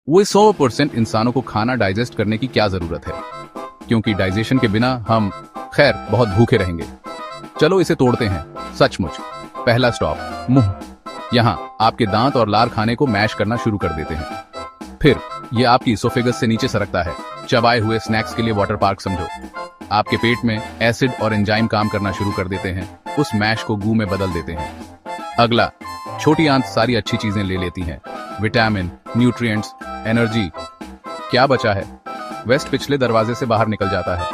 वो 100% इंसानों को खाना डाइजेस्ट करने की क्या जरूरत है, क्योंकि डाइजेशन के बिना हम खैर बहुत भूखे रहेंगे। चलो इसे तोड़ते हैं सचमुच। पहला स्टॉप, मुंह। यहाँ आपके दांत और लार खाने को मैश करना शुरू कर देते हैं। फिर ये आपकी इसोफेगस से नीचे सरकता है। चबाए हुए स्नैक्स के लिए वाटर पार्क समझो। आपके पेट में एसिड और एंजाइम काम करना शुरू कर देते हैं, उस मैश को गू में बदल देते हैं। अगला, छोटी आंत सारी अच्छी चीजें ले लेती हैं, विटामिन, न्यूट्रिएंट्स, एनर्जी। क्या बचा है? वेस्ट पिछले दरवाजे से बाहर निकल जाता है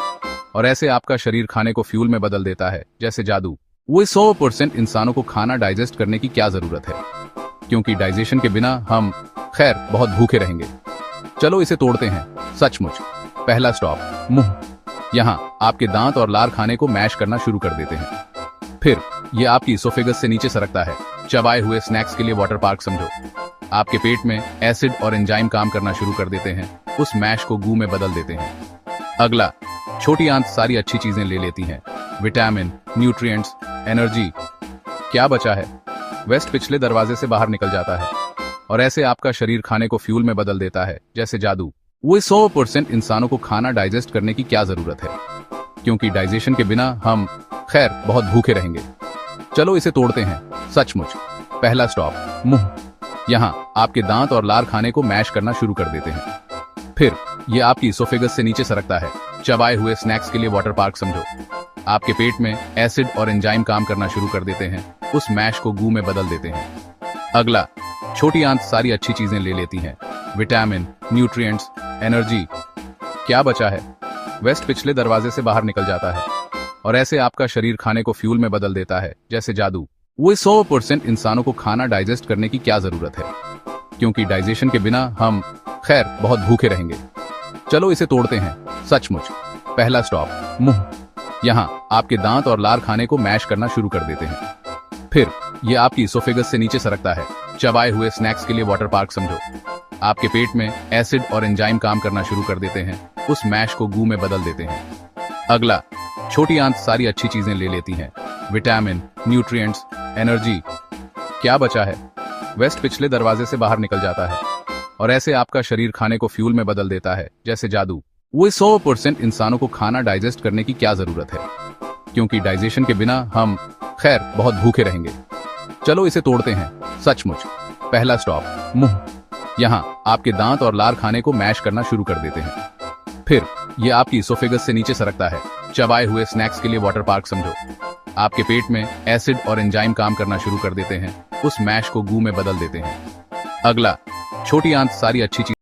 और ऐसे आपका शरीर खाने को फ्यूल में बदल देता है, जैसे जादू। वो 100% इंसानों को खाना डाइजेस्ट करने की क्या जरूरत है, क्योंकि डाइजेशन के बिना हम खैर बहुत भूखे रहेंगे। चलो इसे तोड़ते हैं सचमुच। पहला स्टॉप, मुंह। यहाँ आपके दांत और लार खाने को मैश करना शुरू कर देते हैं। फिर ये आपकी इसोफेगस से नीचे सरकता है। चबाए हुए स्नैक्स के लिए वाटर पार्क समझो। आपके पेट में एसिड और एंजाइम काम करना शुरू कर देते हैं, उस मैश को गू में बदल देते हैं। अगला, छोटी आंत सारी अच्छी चीजें ले लेती हैं, विटामिन, न्यूट्रिएंट्स, एनर्जी। क्या बचा है? वेस्ट पिछले दरवाजे से बाहर निकल जाता है और ऐसे आपका शरीर खाने को फ्यूल में बदल देता है, जैसे जादू। वो 100% इंसानों को खाना डाइजेस्ट करने की क्या जरूरत है, क्योंकि डाइजेशन के बिना हम खैर बहुत भूखे रहेंगे। चलो इसे तोड़ते हैं सचमुच। पहला स्टॉप, मुंह। यहाँ आपके दांत और लार खाने को मैश करना शुरू कर देते हैं। फिर ये आपकी इसोफेगस से नीचे सरकता है। चबाए हुए स्नैक्स के लिए वाटर पार्क समझो। आपके पेट में एसिड और एंजाइम काम करना शुरू कर देते हैं, उस मैश को गू में बदल देते हैं। अगला, छोटी आंत सारी अच्छी चीजें ले लेती हैं, विटामिन, न्यूट्रिएंट्स, एनर्जी। क्या बचा है? वेस्ट पिछले दरवाजे से बाहर निकल जाता है और ऐसे आपका शरीर खाने को फ्यूल में बदल देता है, जैसे जादू। वो 100% इंसानों को खाना डाइजेस्ट करने की क्या जरूरत है, क्योंकि डाइजेशन के बिना हम खैर बहुत भूखे रहेंगे। चलो इसे तोड़ते हैं सचमुच। पहला स्टॉप, मुंह। यहाँ आपके दांत और लार खाने को मैश करना शुरू कर देते हैं। फिर ये आपकी इसोफेगस से नीचे सरकता है। चबाए हुए स्नैक्स के लिए वाटर पार्क समझो। आपके पेट में एसिड और एंजाइम काम करना शुरू कर देते हैं, उस मैश को गू में बदल देते हैं। अगला, छोटी आंत सारी अच्छी चीजें ले लेती हैं, विटामिन, न्यूट्रिएंट्स, एनर्जी। क्या बचा है? वेस्ट पिछले दरवाजे से बाहर निकल जाता है और ऐसे आपका शरीर खाने को फ्यूल में बदल देता है, जैसे जादू। वो 100% इंसानों को खाना डाइजेस्ट करने की क्या जरूरत है, क्योंकि डाइजेशन के बिना हम खैर बहुत भूखे रहेंगे। चलो इसे तोड़ते हैं सचमुच। पहला स्टॉप, मुंह। यहाँ आपके दांत और लार खाने को मैश करना शुरू कर देते हैं। फिर ये आपकी इसोफेगस से नीचे सरकता है। चबाए हुए स्नैक्स के लिए वाटर पार्क समझो। आपके पेट में एसिड और एंजाइम काम करना शुरू कर देते हैं, उस मैश को गू में बदल देते हैं। अगला, छोटी आंत सारी अच्छी चीज